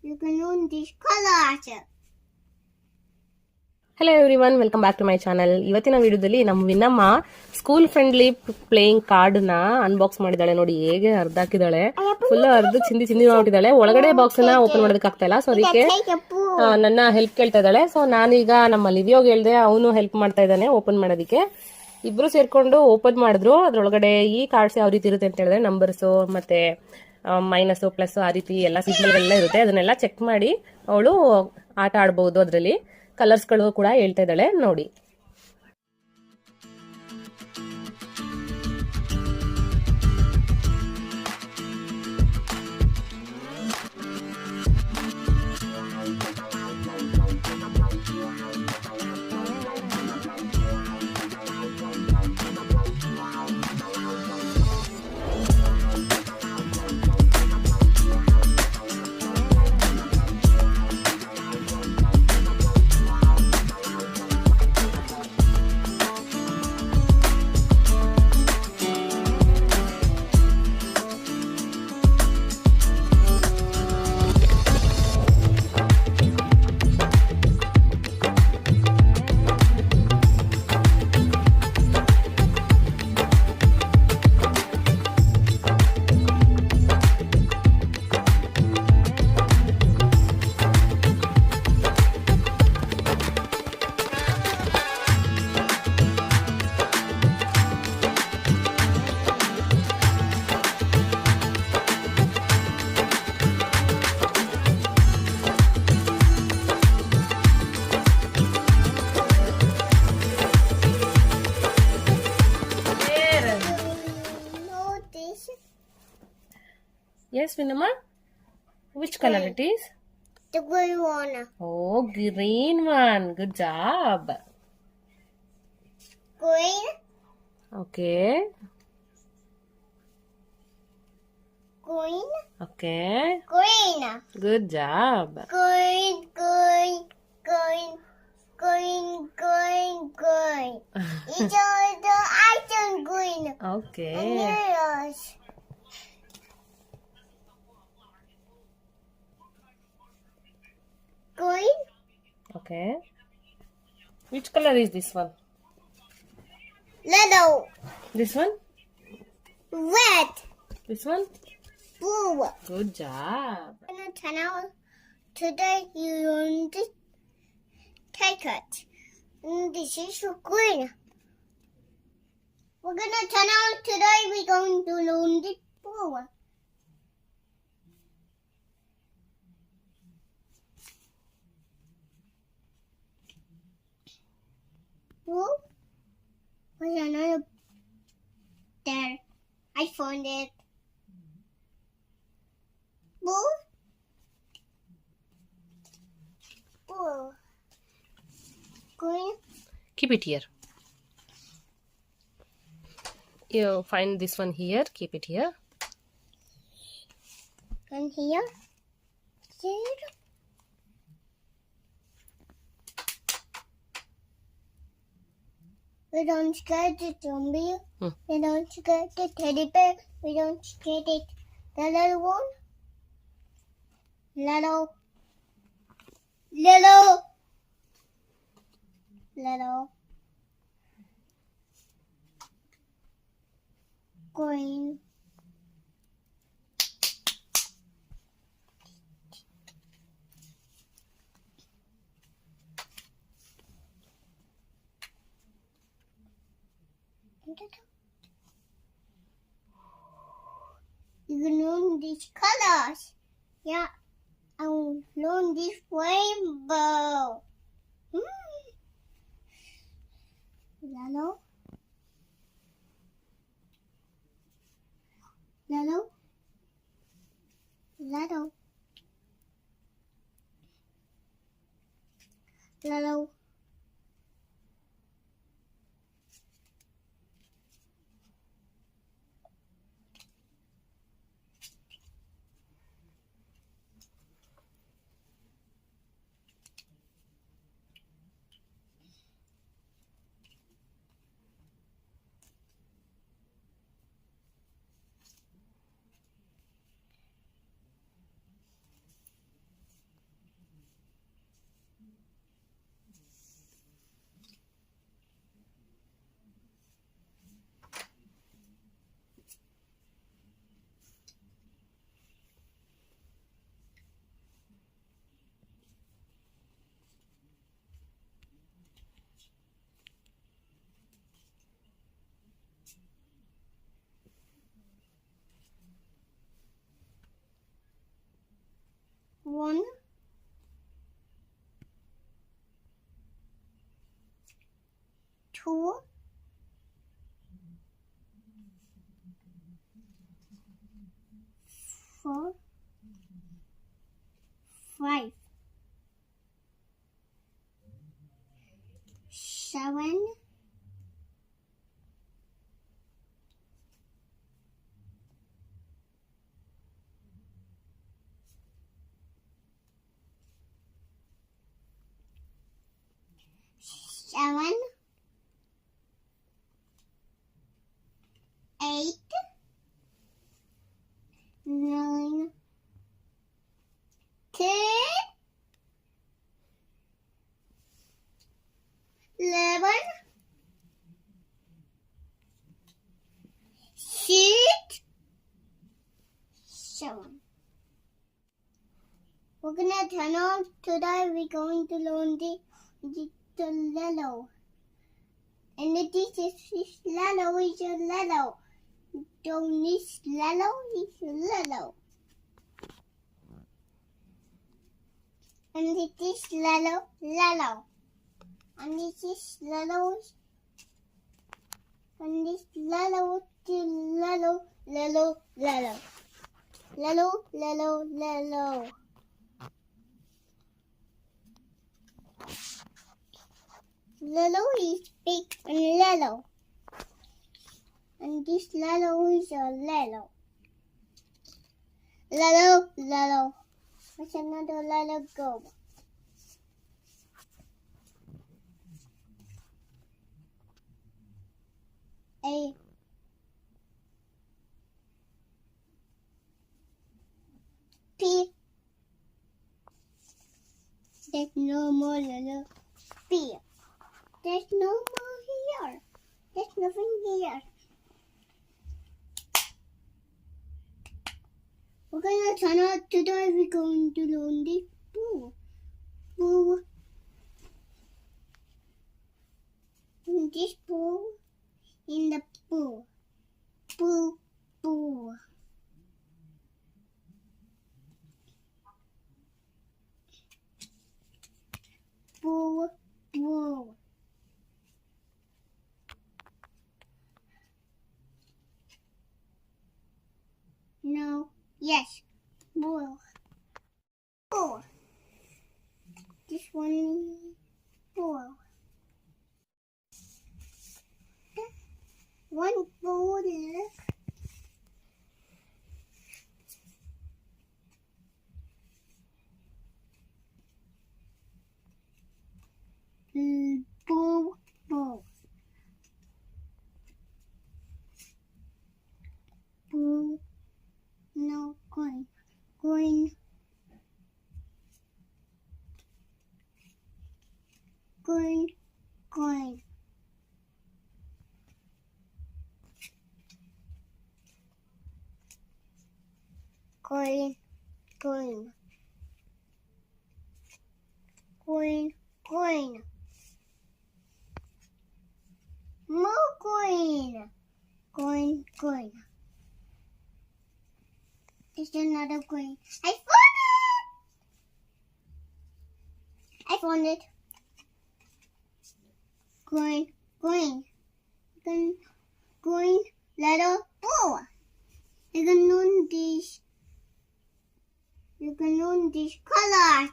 You can learn these colors. Hello everyone, welcome back to my channel. ಇವತ್ತಿನ ವಿಡಿಯೋದಲ್ಲಿ ನಮ್ಮ ವಿನಮ್ಮ ಸ್ಕೂಲ್ ಫ್ರೆಂಡ್ಲಿ ಪ್ಲೇಯಿಂಗ್ ಕಾರ್ಡ್ ನ unbox ಮಾಡಿದಾಳೆ. ನೋಡಿ ಹೇಗೆ ಅರ್ಧಾಕಿದಾಳೆ, ಫುಲ್ ಅರ್ಧ ಚಿಂದಿ ಮಾಡ್ಬಿಟ್ಟಿದ್ದಾಳೆ. ಒಳಗಡೆ ಬಾಕ್ಸ್ ನ ಓಪನ್ ಮಾಡೋದಕ್ಕೆ ಆಗ್ತಾ ಇಲ್ಲ, ಸೊ ಅದಕ್ಕೆ ನನ್ನ ಹೆಲ್ಪ್ ಕೇಳ್ತಾ ಇದ್ದಾಳೆ. ಸೊ ನಾನೀಗ ನಮ್ಮ ಲಿವಿಯೋಗ್ ಹೇಳ್ದೆ, ಅವನು ಹೆಲ್ಪ್ ಮಾಡ್ತಾ ಇದ್ದಾನೆ ಓಪನ್ ಮಾಡೋದಕ್ಕೆ. ಇಬ್ರು ಸೇರ್ಕೊಂಡು ಓಪನ್ ಮಾಡಿದ್ರು. ಅದ್ರೊಳಗಡೆ ಈ ಕಾರ್ಡ್ಸ್ ಯಾವ ರೀತಿ ಇರುತ್ತೆ ಅಂತ ಹೇಳಿದ್ರೆ, ನಂಬರ್ಸ್ ಮತ್ತೆ ಮೈನಸ್ ಪ್ಲಸ್ ಆ ರೀತಿ ಎಲ್ಲ ಸಿಗ್ನಲ್ಗಳೆಲ್ಲ ಇರುತ್ತೆ. ಅದನ್ನೆಲ್ಲ ಚೆಕ್ ಮಾಡಿ ಅವಳು ಆಟ ಆಡಬಹುದು. ಅದರಲ್ಲಿ ಕಲರ್ಸ್ಗಳು ಕೂಡ ಹೇಳ್ತಾ ಇದ್ದಾಳೆ ನೋಡಿ. Yes, Vinama. Which color it is? The green one. Oh, green one. Good job. Green. Okay. Green. Okay. Green. Good job. Green. Green. Green. Green. Green. Green. It's all the item green. Okay. And yours. Green. Okay. Which color is this one? Little. This one? Red. This one? Blue. Good job. In the channel today you learn this take it. And this is green. We're gonna turn out today we're going to learn this blue. Blue? There's another there. I found it. Blue? Blue. Green? Keep it here. You find this one here. Keep it here. And here? Here? We don't scare the zombie. We don't scare the teddy bear. We don't scare the little one. Little. Green. You can learn these colors. Yeah, I will learn this rainbow. Yellow. Yellow. Yellow. Yellow. 1, 2, 4, 5, 7, 8, 9, 10, 11, 6, 7. We're gonna turn on today. We're going to learn the lello. And the teacher is lello is a lello. Don't need lello is a lello. And it is lello, lello. And this is lello. And this lello, lello, lello, lello. Lello, lello, lello. Lello is big and lello. And this lello is a lello. Lello, lello. Where's another lello go? A. P. There's no more lello. P. There's no more here. There's nothing here. We're gonna turn out today. We're going to learn the boo. Boo. And this boo in the boo. Boo, boo. Boo, boo. No. Yes. Boo. Boo. This one. Boo. One boo left. Boo, boo. Boo. No, coin. Coin. Coin. Coin. Coin. Coin. Coin. Coin. More coin. Coin. Coin. There's another coin. I found it. Coin, coin. Coin, letter boo. You can learn this. You can learn this color.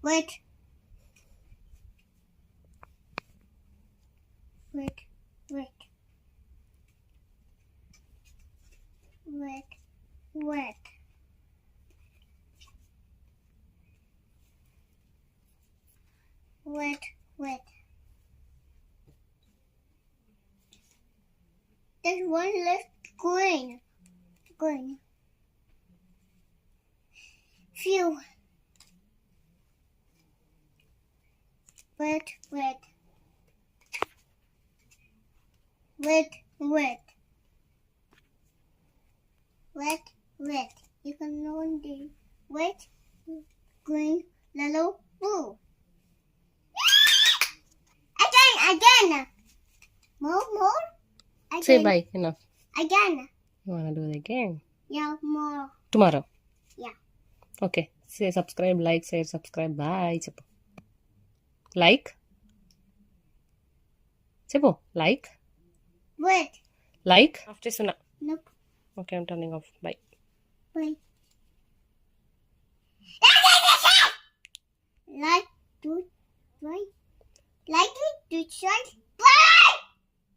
Wait. Wait, wait. Wait, wait. Wait, wait. There's one left coin. Coin. Phew. Wait, wait. Wait, wait. Wait, wait. You can learn the wait, green, yellow, blue. Again. More. Again. Say bye. Enough. Again. You want to do it again? Yeah, more. Tomorrow. Yeah. Okay. Say subscribe, like, share, subscribe. Bye. Chippo. Like. Chippo. Like. Wait. Like. After Suna. Nope. Okay, I'm turning off. Bye. Wait. Like, do, right? Like it, do, right?